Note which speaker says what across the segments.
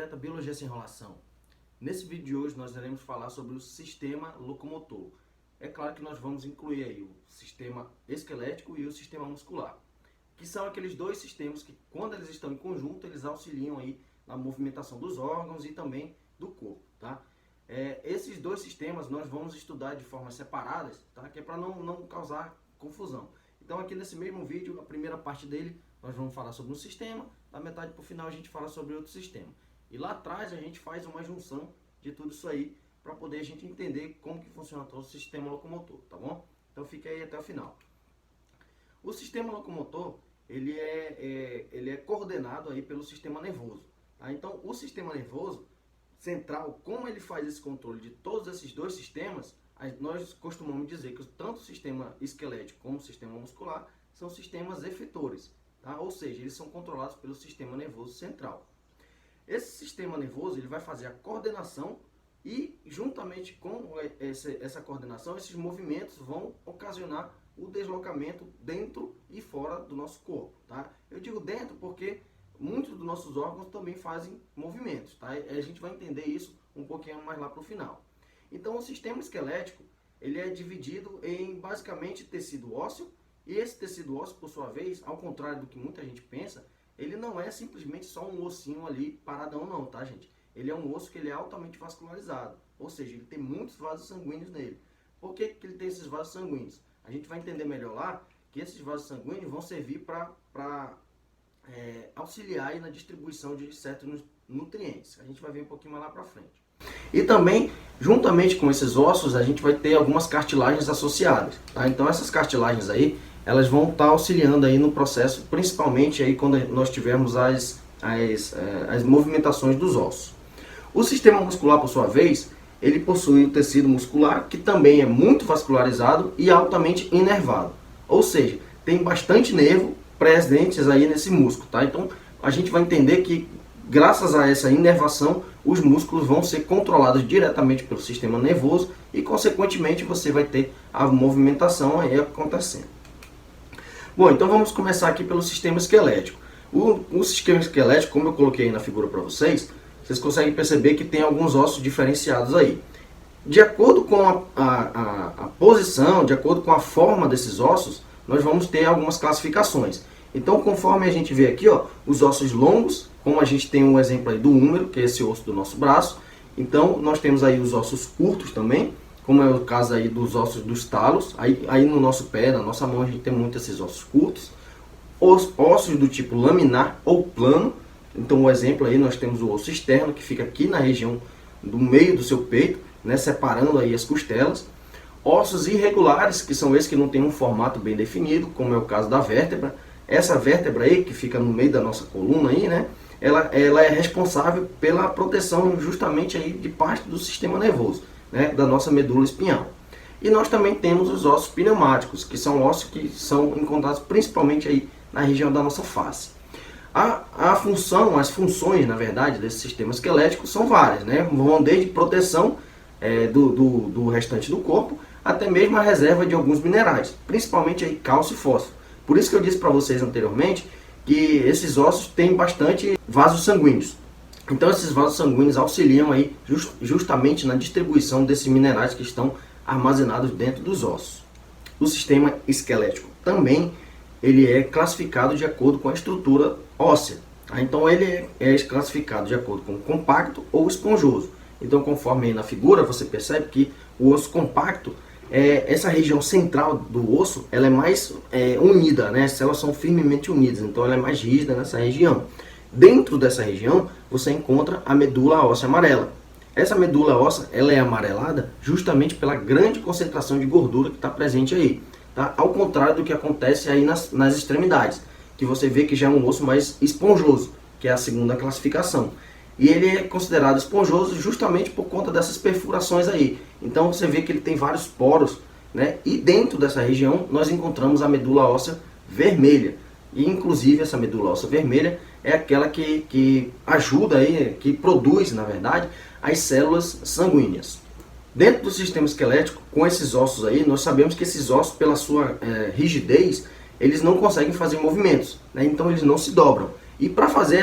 Speaker 1: direta Biologia Sem Enrolação. Nesse vídeo de hoje nós iremos falar sobre o sistema locomotor. É claro que nós vamos incluir aí o sistema esquelético e o sistema muscular, que são aqueles dois sistemas que, quando eles estão em conjunto, eles auxiliam aí na movimentação dos órgãos e também do corpo, tá? Esses dois sistemas nós vamos estudar de formas separadas, tá? Que é para não causar confusão. Então aqui nesse mesmo vídeo, a primeira parte dele, nós vamos falar sobre um sistema, da metade para o final a gente fala sobre outro sistema. E lá atrás a gente faz uma junção de tudo isso aí, para poder a gente entender como que funciona todo o sistema locomotor, tá bom? Então fica aí até o final. O sistema locomotor, ele é coordenado aí pelo sistema nervoso, tá? Então o sistema nervoso central, como ele faz esse controle de todos esses dois sistemas, nós costumamos dizer que tanto o sistema esquelético como o sistema muscular são sistemas efetores, tá? Ou seja, eles são controlados pelo sistema nervoso central. Esse sistema nervoso ele vai fazer a coordenação e, juntamente com essa coordenação, esses movimentos vão ocasionar o deslocamento dentro e fora do nosso corpo, tá? Eu digo dentro porque muitos dos nossos órgãos também fazem movimentos, tá? A gente vai entender isso um pouquinho mais lá para o final. Então, o sistema esquelético ele é dividido em basicamente tecido ósseo, e esse tecido ósseo, por sua vez, ao contrário do que muita gente pensa, ele não é simplesmente só um ossinho ali paradão não, tá, gente? Ele é um osso que ele é altamente vascularizado, ou seja, ele tem muitos vasos sanguíneos nele. Por que ele tem esses vasos sanguíneos? A gente vai entender melhor lá que esses vasos sanguíneos vão servir para auxiliar aí na distribuição de certos nutrientes. A gente vai ver um pouquinho mais lá para frente. E também, juntamente com esses ossos, a gente vai ter algumas cartilagens associadas, tá? Então essas cartilagens aí, elas vão estar auxiliando aí no processo, principalmente aí quando nós tivermos as movimentações dos ossos. O sistema muscular, por sua vez, ele possui o tecido muscular, que também é muito vascularizado e altamente inervado. Ou seja, tem bastante nervo presentes aí nesse músculo, tá? Então a gente vai entender que, graças a essa inervação, os músculos vão ser controlados diretamente pelo sistema nervoso e, consequentemente, você vai ter a movimentação aí acontecendo. Bom, então vamos começar aqui pelo sistema esquelético. O sistema esquelético, como eu coloquei aí na figura para vocês conseguem perceber que tem alguns ossos diferenciados aí. De acordo com a posição, de acordo com a forma desses ossos, nós vamos ter algumas classificações. Então, conforme a gente vê aqui, ó, os ossos longos, como a gente tem um exemplo aí do húmero, que é esse osso do nosso braço. Então, nós temos aí os ossos curtos também, como é o caso aí dos ossos dos talos. Aí no nosso pé, na nossa mão, a gente tem muito esses ossos curtos. Os ossos do tipo laminar ou plano. Então, o exemplo aí, nós temos o osso externo, que fica aqui na região do meio do seu peito, né, separando aí as costelas. Ossos irregulares, que são esses que não têm um formato bem definido, como é o caso da vértebra. Essa vértebra aí, que fica no meio da nossa coluna aí, né, ela é responsável pela proteção justamente aí de parte do sistema nervoso, né, da nossa medula espinhal. E nós também temos os ossos pneumáticos, que são ossos que são encontrados principalmente aí na região da nossa face. As funções, na verdade, desse sistema esquelético são várias, né? Vão desde proteção do restante do corpo, até mesmo a reserva de alguns minerais, principalmente aí cálcio e fósforo. Por isso que eu disse para vocês anteriormente que esses ossos têm bastante vasos sanguíneos. Então esses vasos sanguíneos auxiliam aí justamente na distribuição desses minerais que estão armazenados dentro dos ossos. O sistema esquelético também ele é classificado de acordo com a estrutura óssea. Então ele é classificado de acordo com compacto ou esponjoso. Então, conforme aí na figura, você percebe que o osso compacto, essa região central do osso, ela é mais unida, né? As células são firmemente unidas, então ela é mais rígida nessa região. Dentro dessa região, você encontra a medula óssea amarela. Essa medula óssea, ela é amarelada justamente pela grande concentração de gordura que está presente aí. Tá? Ao contrário do que acontece aí nas extremidades, que você vê que já é um osso mais esponjoso, que é a segunda classificação. E ele é considerado esponjoso justamente por conta dessas perfurações aí. Então você vê que ele tem vários poros, né? E dentro dessa região nós encontramos a medula óssea vermelha. E inclusive essa medula óssea vermelha é aquela que ajuda aí, que produz, na verdade, as células sanguíneas. Dentro do sistema esquelético, com esses ossos aí, nós sabemos que esses ossos, pela sua rigidez, eles não conseguem fazer movimentos, né? Então eles não se dobram. E para fazer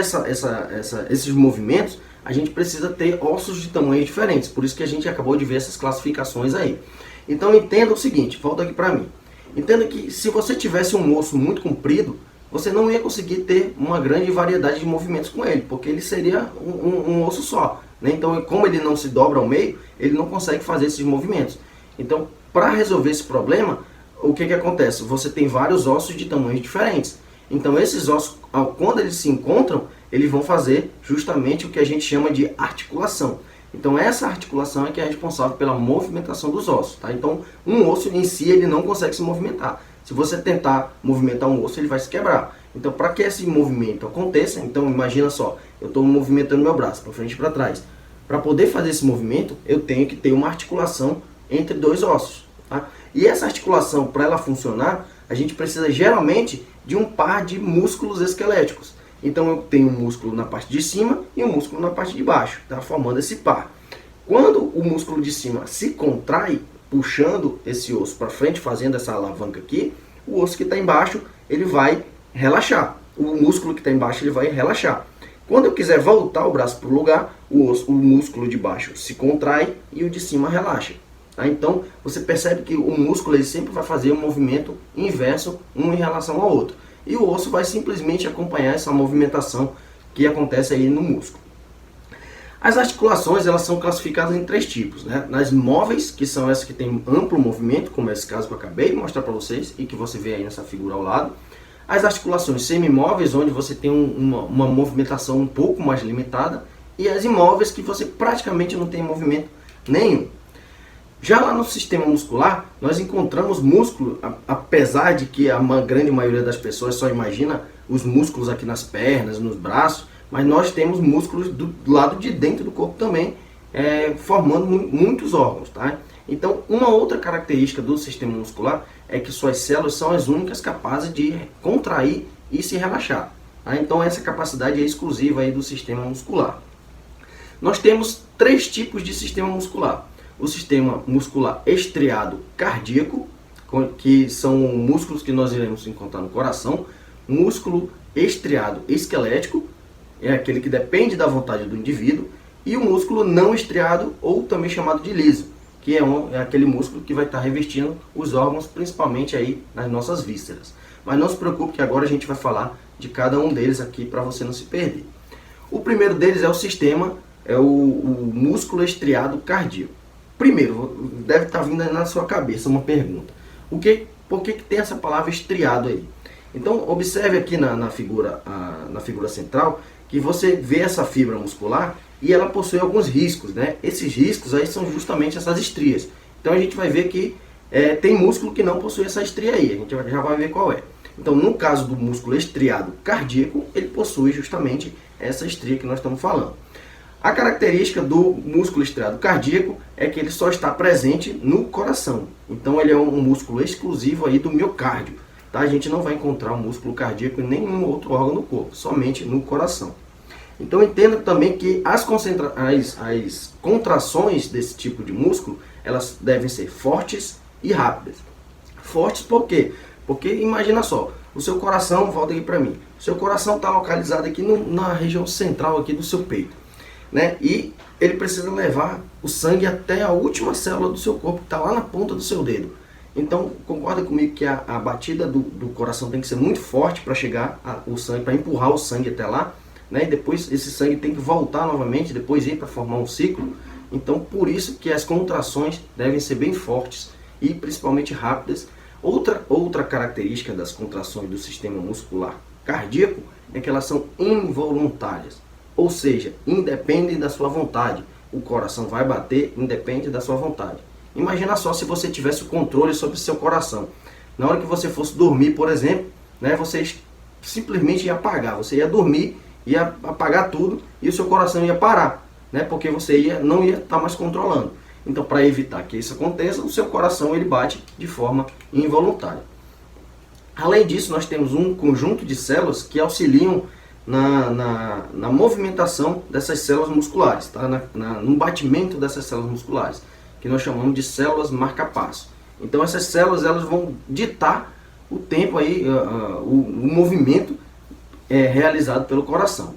Speaker 1: esses movimentos, a gente precisa ter ossos de tamanhos diferentes. Por isso que a gente acabou de ver essas classificações aí. Então entenda o seguinte, volta aqui para mim. Entenda que se você tivesse um osso muito comprido, você não ia conseguir ter uma grande variedade de movimentos com ele, porque ele seria um osso só, né? Então, como ele não se dobra ao meio, ele não consegue fazer esses movimentos. Então, para resolver esse problema, o que acontece? Você tem vários ossos de tamanhos diferentes. Então, esses ossos, quando eles se encontram, eles vão fazer justamente o que a gente chama de articulação. Então, essa articulação é que é responsável pela movimentação dos ossos, tá? Então, um osso em si, ele não consegue se movimentar. Se você tentar movimentar um osso, ele vai se quebrar. Então, para que esse movimento aconteça, então imagina só, eu estou movimentando meu braço para frente e para trás. Para poder fazer esse movimento, eu tenho que ter uma articulação entre dois ossos, tá? E essa articulação, para ela funcionar, a gente precisa geralmente de um par de músculos esqueléticos. Então, eu tenho um músculo na parte de cima e um músculo na parte de baixo, tá? Formando esse par. Quando o músculo de cima se contrai, puxando esse osso para frente, fazendo essa alavanca aqui, o osso que está embaixo, ele vai relaxar. O músculo que está embaixo, ele vai relaxar. Quando eu quiser voltar o braço para o lugar, o músculo de baixo se contrai e o de cima relaxa. Tá? Então, você percebe que o músculo ele sempre vai fazer um movimento inverso, um em relação ao outro. E o osso vai simplesmente acompanhar essa movimentação que acontece aí no músculo. As articulações, elas são classificadas em três tipos, né? Nas móveis, que são essas que têm amplo movimento, como esse caso que eu acabei de mostrar para vocês e que você vê aí nessa figura ao lado. As articulações semimóveis, onde você tem uma movimentação um pouco mais limitada. E as imóveis, que você praticamente não tem movimento nenhum. Já lá no sistema muscular, nós encontramos músculo, apesar de que a grande maioria das pessoas só imagina os músculos aqui nas pernas, nos braços, mas nós temos músculos do lado de dentro do corpo também, formando muitos órgãos, tá? Então, uma outra característica do sistema muscular é que suas células são as únicas capazes de contrair e se relaxar, tá? Então, essa capacidade é exclusiva aí do sistema muscular. Nós temos três tipos de sistema muscular. O sistema muscular estriado cardíaco, que são músculos que nós iremos encontrar no coração. Músculo estriado esquelético, é aquele que depende da vontade do indivíduo, e o músculo não estriado, ou também chamado de liso, que é aquele músculo que vai estar revestindo os órgãos, principalmente aí nas nossas vísceras. Mas não se preocupe que agora a gente vai falar de cada um deles aqui para você não se perder. O primeiro deles é o músculo estriado cardíaco. Primeiro, deve estar vindo na sua cabeça uma pergunta. Por que tem essa palavra estriado aí? Então, observe aqui na figura central, que você vê essa fibra muscular e ela possui alguns riscos, né? Esses riscos aí são justamente essas estrias. Então a gente vai ver que tem músculo que não possui essa estria aí, a gente já vai ver qual é. Então no caso do músculo estriado cardíaco, ele possui justamente essa estria que nós estamos falando. A característica do músculo estriado cardíaco é que ele só está presente no coração. Então ele é um músculo exclusivo aí do miocárdio. Tá? A gente não vai encontrar o músculo cardíaco em nenhum outro órgão do corpo, somente no coração. Então entenda também que as contrações desse tipo de músculo, elas devem ser fortes e rápidas. Fortes por quê? Porque imagina só, o seu coração, volta aqui para mim, o seu coração está localizado aqui na região central aqui do seu peito, né? E ele precisa levar o sangue até a última célula do seu corpo, que está lá na ponta do seu dedo. Então concorda comigo que a batida do coração tem que ser muito forte para chegar o sangue, para empurrar o sangue até lá, né? E depois esse sangue tem que voltar novamente, depois ir para formar um ciclo. Então por isso que as contrações devem ser bem fortes e principalmente rápidas. Outra característica das contrações do sistema muscular cardíaco é que elas são involuntárias, ou seja, independem da sua vontade. O coração vai bater, independe da sua vontade. Imagina só se você tivesse o controle sobre o seu coração. Na hora que você fosse dormir, por exemplo, né, você simplesmente ia apagar, você ia dormir, ia apagar tudo e o seu coração ia parar, né, porque você não ia estar mais controlando. Então, para evitar que isso aconteça, o seu coração ele bate de forma involuntária. Além disso, nós temos um conjunto de células que auxiliam na movimentação dessas células musculares, tá? No batimento dessas células musculares, que nós chamamos de células marca-passo. Então, essas células elas vão ditar o tempo aí, o movimento realizado pelo coração.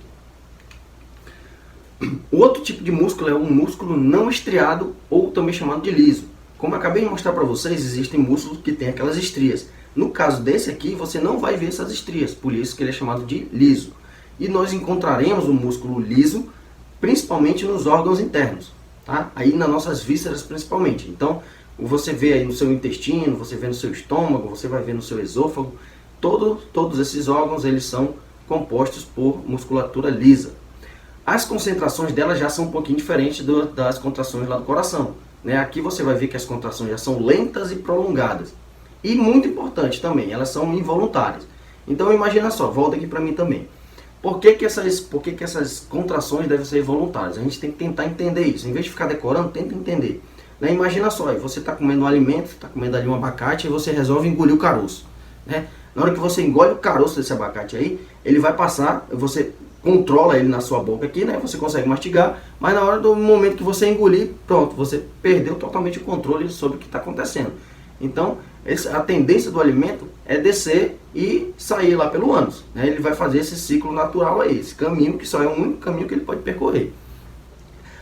Speaker 1: O outro tipo de músculo é o músculo não estriado, ou também chamado de liso. Como eu acabei de mostrar para vocês, existem músculos que têm aquelas estrias. No caso desse aqui, você não vai ver essas estrias, por isso que ele é chamado de liso. E nós encontraremos o músculo liso, principalmente nos órgãos internos, tá? Aí nas nossas vísceras principalmente. Então, você vê aí no seu intestino, você vê no seu estômago, você vai ver no seu esôfago. Todos esses órgãos, eles são compostos por musculatura lisa. As concentrações delas já são um pouquinho diferentes das contrações lá do coração, né? Aqui você vai ver que as contrações já são lentas e prolongadas. E muito importante também, elas são involuntárias. Então imagina só, volta aqui para mim também. Por que essas contrações devem ser voluntárias? A gente tem que tentar entender isso. Em vez de ficar decorando, tenta entender. Né? Imagina só, você está comendo um alimento, está comendo ali um abacate e você resolve engolir o caroço. Né? Na hora que você engole o caroço desse abacate aí, ele vai passar, você controla ele na sua boca aqui, né? Você consegue mastigar, mas na hora do momento que você engolir, pronto, você perdeu totalmente o controle sobre o que está acontecendo. Então, a tendência do alimento é descer e sair lá pelo ânus. Né? Ele vai fazer esse ciclo natural aí, esse caminho que só é o único caminho que ele pode percorrer.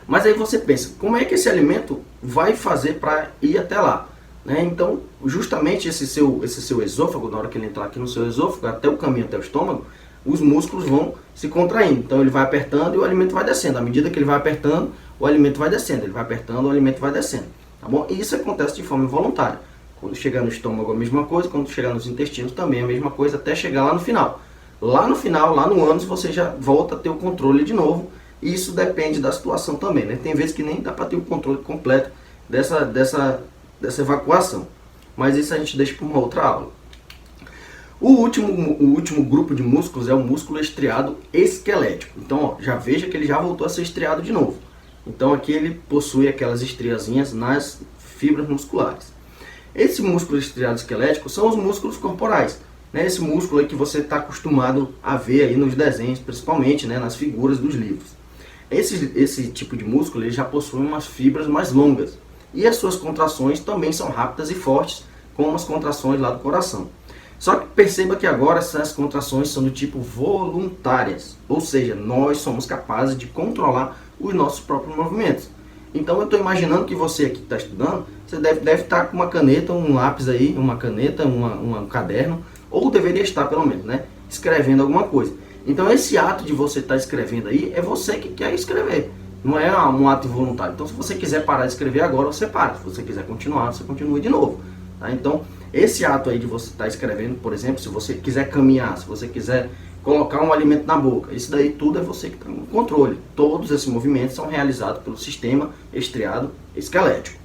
Speaker 1: Mas aí você pensa, como é que esse alimento vai fazer para ir até lá? Né? Então, justamente esse seu esôfago, na hora que ele entrar aqui no seu esôfago, até o caminho até o estômago, os músculos vão se contraindo. Então ele vai apertando e o alimento vai descendo. À medida que ele vai apertando, o alimento vai descendo. Ele vai apertando, o alimento vai descendo. Tá bom? E isso acontece de forma involuntária. Quando chegar no estômago a mesma coisa, quando chegar nos intestinos também a mesma coisa, até chegar lá no final. Lá no final, lá no ânus, você já volta a ter o controle de novo. E isso depende da situação também, né? Tem vezes que nem dá para ter o controle completo dessa evacuação. Mas isso a gente deixa para uma outra aula. O último grupo de músculos é o músculo estriado esquelético. Então, ó, já veja que ele já voltou a ser estriado de novo. Então, aqui ele possui aquelas estriazinhas nas fibras musculares. Esse músculo estriado esquelético são os músculos corporais. Né? Esse músculo aí que você está acostumado a ver aí nos desenhos, principalmente, né, nas figuras dos livros. Esse tipo de músculo ele já possui umas fibras mais longas. E as suas contrações também são rápidas e fortes, como as contrações lá do coração. Só que perceba que agora essas contrações são do tipo voluntárias, ou seja, nós somos capazes de controlar os nossos próprios movimentos. Então eu estou imaginando que você aqui que está estudando, você deve estar com uma caneta, um lápis aí, uma caneta, um caderno, ou deveria estar pelo menos, né, escrevendo alguma coisa. Então esse ato de você estar escrevendo aí, é você que quer escrever, não é um ato involuntário. Então se você quiser parar de escrever agora, você para. Se você quiser continuar, você continua de novo. Tá? Então esse ato aí de você estar escrevendo, por exemplo, se você quiser caminhar, se você quiser colocar um alimento na boca, isso daí tudo é você que está no controle. Todos esses movimentos são realizados pelo sistema estriado esquelético.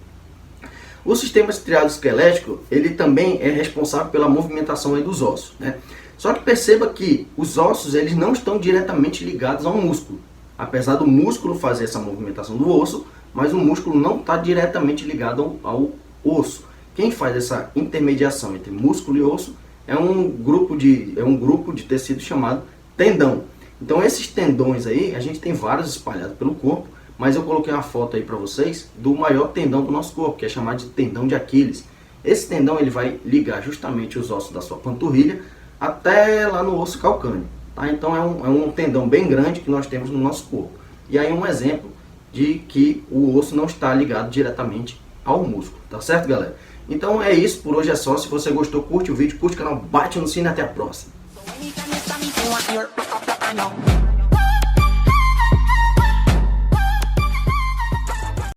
Speaker 1: O sistema estriado esquelético, ele também é responsável pela movimentação aí dos ossos, né? Só que perceba que os ossos, eles não estão diretamente ligados ao músculo. Apesar do músculo fazer essa movimentação do osso, mas o músculo não está diretamente ligado ao osso. Quem faz essa intermediação entre músculo e osso é um grupo de tecido chamado tendão. Então esses tendões aí, a gente tem vários espalhados pelo corpo, mas eu coloquei uma foto aí para vocês do maior tendão do nosso corpo, que é chamado de tendão de Aquiles. Esse tendão ele vai ligar justamente os ossos da sua panturrilha até lá no osso calcâneo. Tá? Então é um tendão bem grande que nós temos no nosso corpo. E aí um exemplo de que o osso não está ligado diretamente ao músculo. Tá certo, galera? Então é isso, por hoje é só. Se você gostou, curte o vídeo, curte o canal, bate no sino e até a próxima.